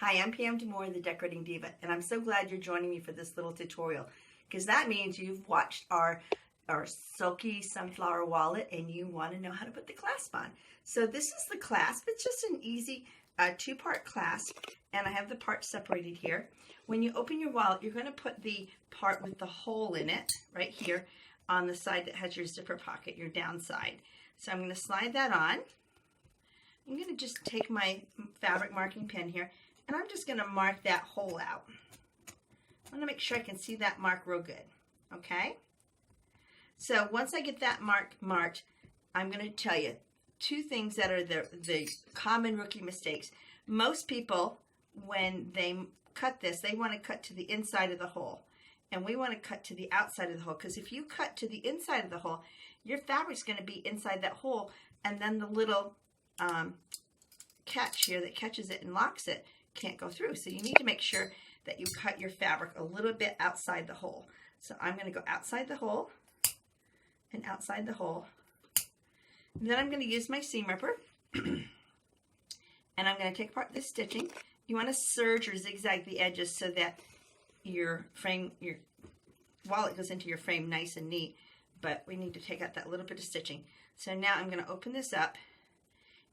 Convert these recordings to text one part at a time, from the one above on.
Hi, I'm Pam Damour, the Decorating Diva, and I'm so glad you're joining me for this little tutorial because that means you've watched our Sulky sunflower wallet and you want to know how to put the clasp on. So this is the clasp. It's just an easy two-part clasp, and I have the parts separated here. When you open your wallet, you're going to put the part with the hole in it right here on the side that has your zipper pocket, your downside. So I'm going to slide that on. I'm going to just take my fabric marking pen here, and I'm just going to mark that hole out. I want to make sure I can see that mark real good, okay? So once I get that mark marked, I'm going to tell you two things that are the common rookie mistakes. Most people, when they cut this, they want to cut to the inside of the hole. And we want to cut to the outside of the hole, because if you cut to the inside of the hole, your fabric's going to be inside that hole, and then the little catch here that catches it and locks it can't go through. So you need to make sure that you cut your fabric a little bit outside the hole. So I'm going to go outside the hole and outside the hole. And then I'm going to use my seam ripper and I'm going to take apart this stitching. You want to serge or zigzag the edges so that your frame, your wallet goes into your frame nice and neat, but we need to take out that little bit of stitching. So now I'm going to open this up.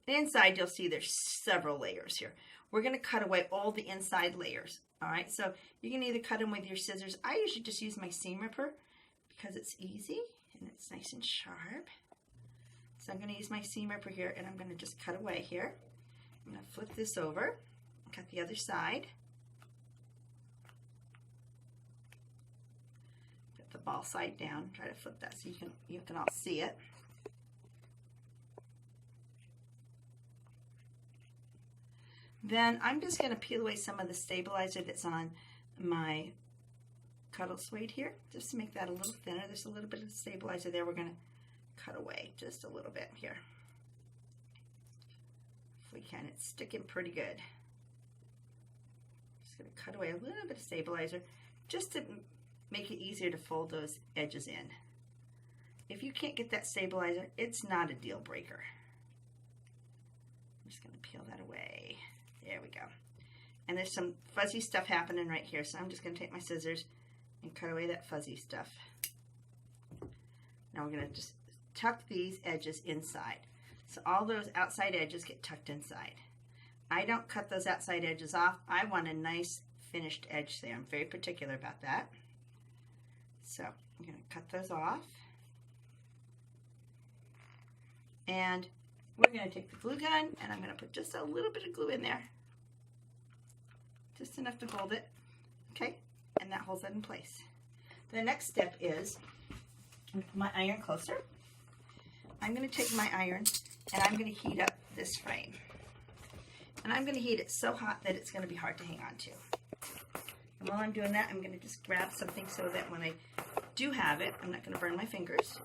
Inside you'll see there's several layers here. We're going to cut away all the inside layers. Alright, so you can either cut them with your scissors. I usually just use my seam ripper because it's easy and it's nice and sharp. So I'm going to use my seam ripper here, and I'm going to just cut away here. I'm going to flip this over, cut the other side. Put the ball side down, try to flip that so you can all see it. Then I'm just going to peel away some of the stabilizer that's on my cuddle suede here, just to make that a little thinner. There's a little bit of stabilizer there. We're going to cut away just a little bit here. If we can, it's sticking pretty good. Just going to cut away a little bit of stabilizer just to make it easier to fold those edges in. If you can't get that stabilizer, it's not a deal breaker. I'm just going to peel that away. There we go. And there's some fuzzy stuff happening right here, so I'm just going to take my scissors and cut away that fuzzy stuff. Now we're going to just tuck these edges inside. So all those outside edges get tucked inside. I don't cut those outside edges off. I want a nice finished edge there. I'm very particular about that. So I'm going to cut those off. And we're going to take the glue gun, and I'm going to put just a little bit of glue in there. Just enough to hold it. Okay? And that holds it in place. The next step is my iron closer. I'm going to take my iron and I'm going to heat up this frame. And I'm going to heat it so hot that it's going to be hard to hang on to. And while I'm doing that, I'm going to just grab something so that when I do have it, I'm not going to burn my fingers.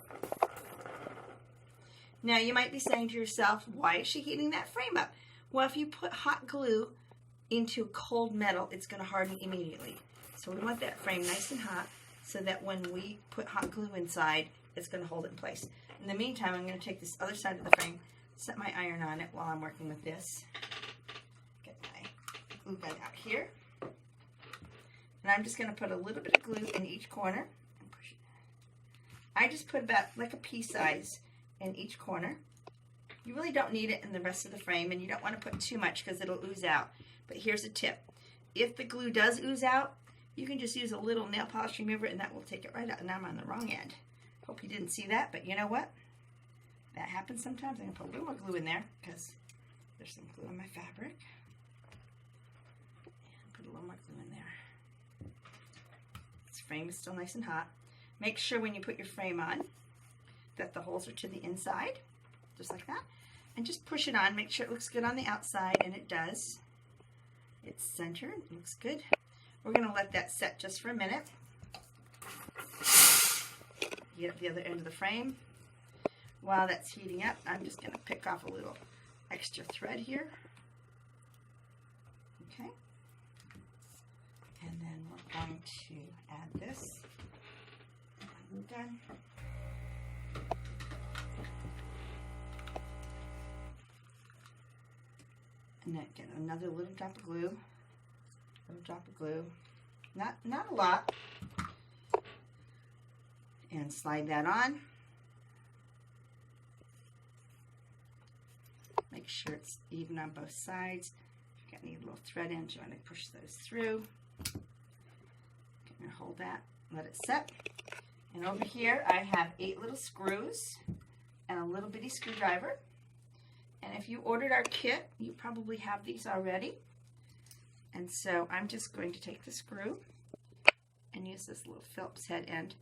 Now you might be saying to yourself, why is she heating that frame up? Well, if you put hot glue into cold metal, it's going to harden immediately. So we want that frame nice and hot so that when we put hot glue inside, it's going to hold it in place. In the meantime, I'm going to take this other side of the frame, set my iron on it while I'm working with this. Get my glue gun out here. And I'm just going to put a little bit of glue in each corner and push it. I just put about like a pea size in each corner. You really don't need it in the rest of the frame, and you don't want to put too much because it'll ooze out. But here's a tip. If the glue does ooze out, you can just use a little nail polish remover and that will take it right out. And I'm on the wrong end. Hope you didn't see that, but you know what? That happens sometimes. I'm going to put a little more glue in there because there's some glue in my fabric. And put a little more glue in there. This frame is still nice and hot. Make sure when you put your frame on that the holes are to the inside, just like that. And just push it on. Make sure it looks good on the outside, and it does. It's centered. It looks good. We're going to let that set just for a minute. Get up the other end of the frame. While that's heating up, I'm just going to pick off a little extra thread here. Okay. And then we're going to add this. Glue gun. And then get another little drop of glue. little drop of glue, not a lot, and slide that on. Make sure it's even on both sides. If you got any little thread ends, you want to push those through. And hold that, let it set. And over here I have 8 little screws and a little bitty screwdriver. And if you ordered our kit, you probably have these already. And so I'm just going to take the screw and use this little Phillips head end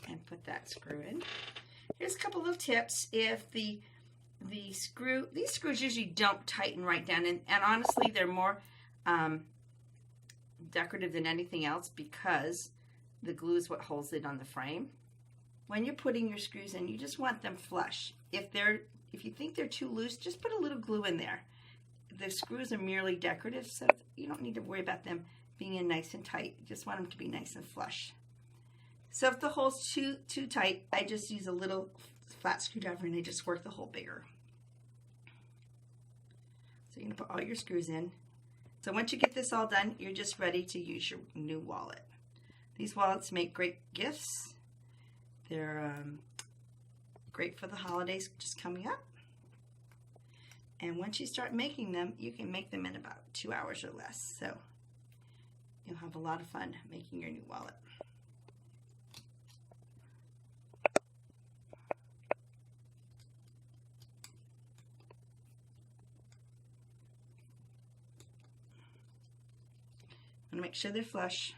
and put that screw in. Here's a couple little tips. If these screws usually don't tighten right down, and honestly they're more decorative than anything else because the glue is what holds it on the frame. When you're putting your screws in, you just want them flush. If you think they're too loose, just put a little glue in there. The screws are merely decorative, so you don't need to worry about them being in nice and tight. You just want them to be nice and flush. So if the hole's too tight, I just use a little flat screwdriver and I just work the hole bigger. So you're gonna put all your screws in. So once you get this all done, you're just ready to use your new wallet. These wallets make great gifts. They're great for the holidays just coming up. And once you start making them, you can make them in about 2 hours or less. So you'll have a lot of fun making your new wallet. I'm gonna make sure they're flush.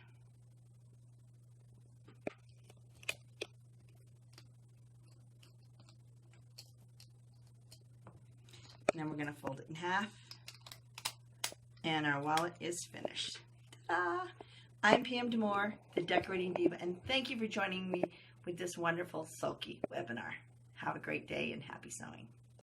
And then we're going to fold it in half, and our wallet is finished. Ta-da! I'm Pam Damour, the Decorating Diva, and thank you for joining me with this wonderful Sulky webinar. Have a great day and happy sewing.